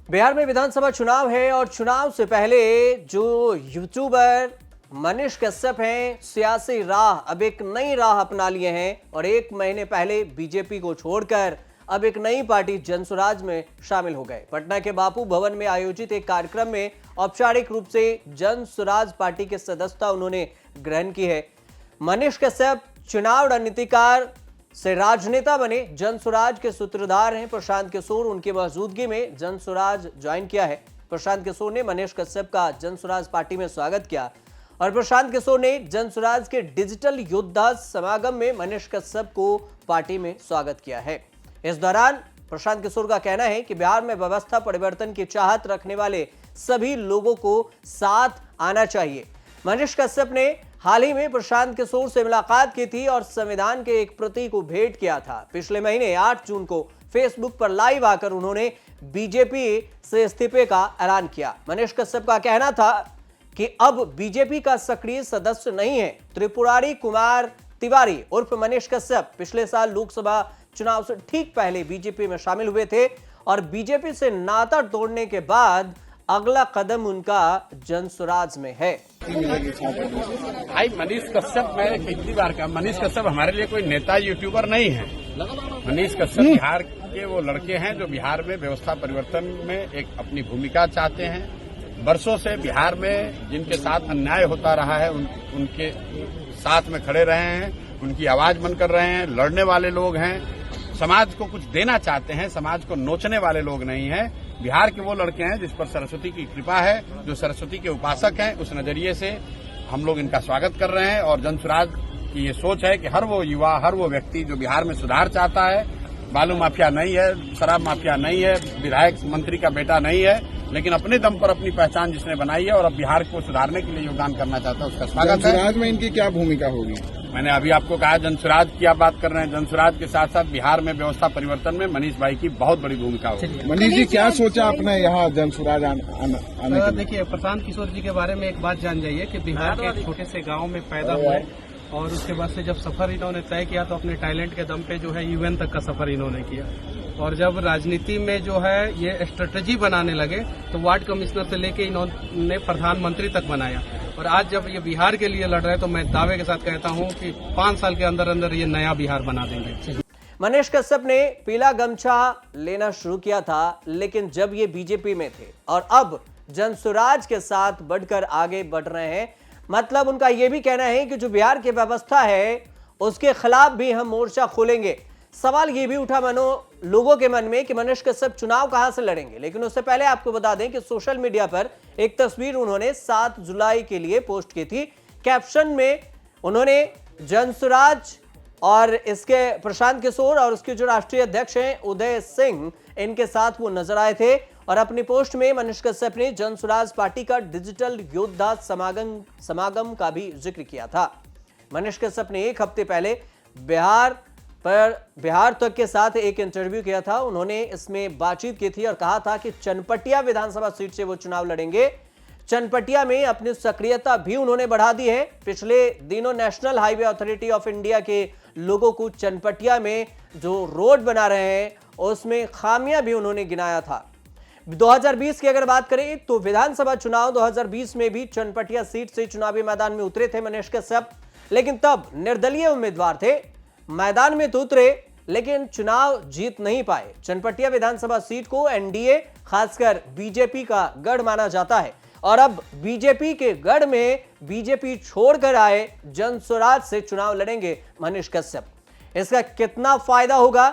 बिहार में विधानसभा चुनाव है और चुनाव से पहले जो यूट्यूबर मनीष कश्यप हैं, सियासी राह अब एक नई राह अपना लिए हैं और एक महीने पहले बीजेपी को छोड़कर अब एक नई पार्टी जनसुराज में शामिल हो गए। पटना के बापू भवन में आयोजित एक कार्यक्रम में औपचारिक रूप से जनसुराज पार्टी की सदस्यता उन्होंने ग्रहण की है। मनीष कश्यप चुनाव रणनीतिकार से राजनेता बने, जनसुराज के सूत्रधार हैं प्रशांत किशोर, उनकी मौजूदगी में जनसुराज ज्वाइन किया है। प्रशांत किशोर ने मनीष कश्यप का जनसुराज पार्टी में स्वागत किया और प्रशांत किशोर ने जनसुराज के डिजिटल योद्धा समागम में मनीष कश्यप को पार्टी में स्वागत किया है। इस दौरान प्रशांत किशोर का कहना है कि बिहार में व्यवस्था परिवर्तन की चाहत रखने वाले सभी लोगों को साथ आना चाहिए। मनीष कश्यप ने हाल ही में प्रशांत किशोर से मुलाकात की थी और संविधान के एक प्रति को भेंट किया था। पिछले महीने 8 जून को फेसबुक पर लाइव आकर उन्होंने बीजेपी से इस्तीफे का ऐलान किया। मनीष कश्यप का कहना था कि अब बीजेपी का सक्रिय सदस्य नहीं है। त्रिपुरारी कुमार तिवारी उर्फ मनीष कश्यप पिछले साल लोकसभा चुनाव से ठीक पहले बीजेपी में शामिल हुए थे और बीजेपी से नाता तोड़ने के बाद अगला कदम उनका जनसुराज में है। भाई मनीष कश्यप, मैं कितनी बार कहा, मनीष कश्यप हमारे लिए कोई नेता यूट्यूबर नहीं है। मनीष कश्यप बिहार के वो लड़के हैं जो बिहार में व्यवस्था परिवर्तन में एक अपनी भूमिका चाहते हैं। बरसों से बिहार में जिनके साथ अन्याय होता रहा है उनके साथ में खड़े रहे हैं, उनकी आवाज बनकर रहे हैं, लड़ने वाले लोग हैं, समाज को कुछ देना चाहते हैं, समाज को नोचने वाले लोग नहीं हैं। बिहार के वो लड़के हैं जिस पर सरस्वती की कृपा है, जो सरस्वती के उपासक हैं। उस नजरिए से हम लोग इनका स्वागत कर रहे हैं और जनसुराज की ये सोच है कि हर वो युवा, हर वो व्यक्ति जो बिहार में सुधार चाहता है, बालू माफिया नहीं है, शराब माफिया नहीं है, विधायक मंत्री का बेटा नहीं है, लेकिन अपने दम पर अपनी पहचान जिसने बनाई है और अब बिहार को सुधारने के लिए योगदान करना चाहता है, उसका स्वागत है। जनसुराज में इनकी क्या भूमिका होगी? मैंने अभी आपको कहा जनसुराज की आप बात कर रहे हैं। जनसुराज के साथ साथ बिहार में व्यवस्था परिवर्तन में मनीष भाई की बहुत बड़ी भूमिका होगी। मनीष जी, क्या सोचा आपने यहाँ जनसुराज आने के लिए? देखिए, प्रशांत किशोर जी के बारे में एक बात जान जाइए कि बिहार के एक छोटे से गांव में पैदा हुए और उसके बाद से जब सफर इन्होंने तय किया तो अपने टैलेंट के दम पे जो है यूएन तक का सफर इन्होंने किया और जब राजनीति में जो है ये स्ट्रेटेजी बनाने लगे तो वार्ड कमिश्नर से लेके इन्होंने प्रधानमंत्री तक बनाया और आज जब ये बिहार के लिए लड़ रहे हैं तो मैं दावे के साथ कहता हूं कि 5 साल के अंदर अंदर ये नया बिहार बना देंगे। मनीष कश्यप ने पीला गमछा लेना शुरू किया था, लेकिन जब ये बीजेपी में थे और अब जनसुराज के साथ बढ़कर आगे बढ़ रहे हैं। मतलब उनका यह भी कहना है कि जो बिहार की व्यवस्था है उसके खिलाफ भी हम मोर्चा खोलेंगे। सवाल ये भी उठा लोगों के मन में कि मनीष कश्यप चुनाव कहां से लड़ेंगे, लेकिन उससे पहले आपको बता दें कि सोशल मीडिया पर एक तस्वीर उन्होंने 7 जुलाई के लिए पोस्ट की थी। कैप्शन में उन्होंने जनसुराज और इसके प्रशांत किशोर और उसके जो राष्ट्रीय अध्यक्ष हैं उदय सिंह, इनके साथ वो नजर आए थे और अपनी पोस्ट में मनीष कश्यप ने जनसुराज पार्टी का डिजिटल योद्धा समागम का भी जिक्र किया था। मनीष कश्यप ने एक हफ्ते पहले बिहार तक के साथ एक इंटरव्यू किया था। उन्होंने इसमें बातचीत की थी और कहा था कि चनपटिया विधानसभा सीट से वो चुनाव लड़ेंगे। चनपटिया में अपनी सक्रियता भी उन्होंने बढ़ा दी है। पिछले दिनों national highway authority of India के लोगों को चनपटिया में जो रोड बना रहे हैं उसमें खामियां भी उन्होंने गिनाया था। 2020 की अगर बात करें तो विधानसभा चुनाव 2020 में भी चनपटिया सीट से चुनावी मैदान में उतरे थे मनीष कश्यप, लेकिन तब निर्दलीय उम्मीदवार थे। मैदान में तो उतरे लेकिन चुनाव जीत नहीं पाए। चनपटिया विधानसभा सीट को एनडीए खासकर बीजेपी का गढ़ माना जाता है और अब बीजेपी के गढ़ में बीजेपी छोड़कर आए जनसुराज से चुनाव लड़ेंगे मनीष कश्यप। इसका कितना फायदा होगा,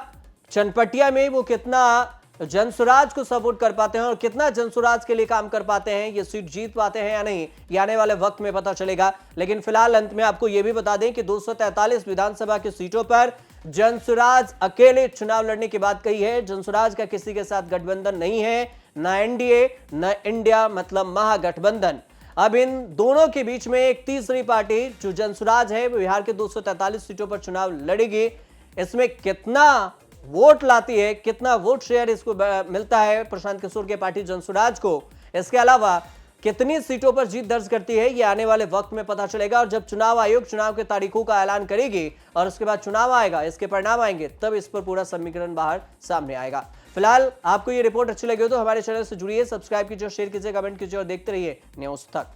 चनपटिया में वो कितना जनसुराज को सपोर्ट कर पाते हैं और कितना जनसुराज के लिए काम कर पाते हैं, ये सीट जीत पाते हैं या नहीं, ये आने वाले वक्त में पता चलेगा। लेकिन फिलहाल अंत में आपको यह भी बता दें कि 243 विधानसभा की सीटों पर जनसुराज अकेले चुनाव लड़ने की बात कही है। जनसुराज का किसी के साथ गठबंधन नहीं है, न एनडीए न इंडिया मतलब महागठबंधन। अब इन दोनों के बीच में एक तीसरी पार्टी जो जनसुराज है वो बिहार के 243 सीटों पर चुनाव लड़ेगी। इसमें कितना वोट लाती है, कितना वोट शेयर इसको मिलता है प्रशांत किशोर के पार्टी जनसुराज को, इसके अलावा कितनी सीटों पर जीत दर्ज करती है, ये आने वाले वक्त में पता चलेगा। और जब चुनाव आयोग चुनाव के तारीखों का ऐलान करेगी और उसके बाद चुनाव आएगा, इसके परिणाम आएंगे, तब इस पर पूरा समीकरण बाहर सामने आएगा। फिलहाल आपको ये रिपोर्ट अच्छी लगी हो तो हमारे चैनल से जुड़िए, सब्सक्राइब कीजिए, शेयर कीजिए, कमेंट कीजिए और देखते रहिए न्यूज़ तक।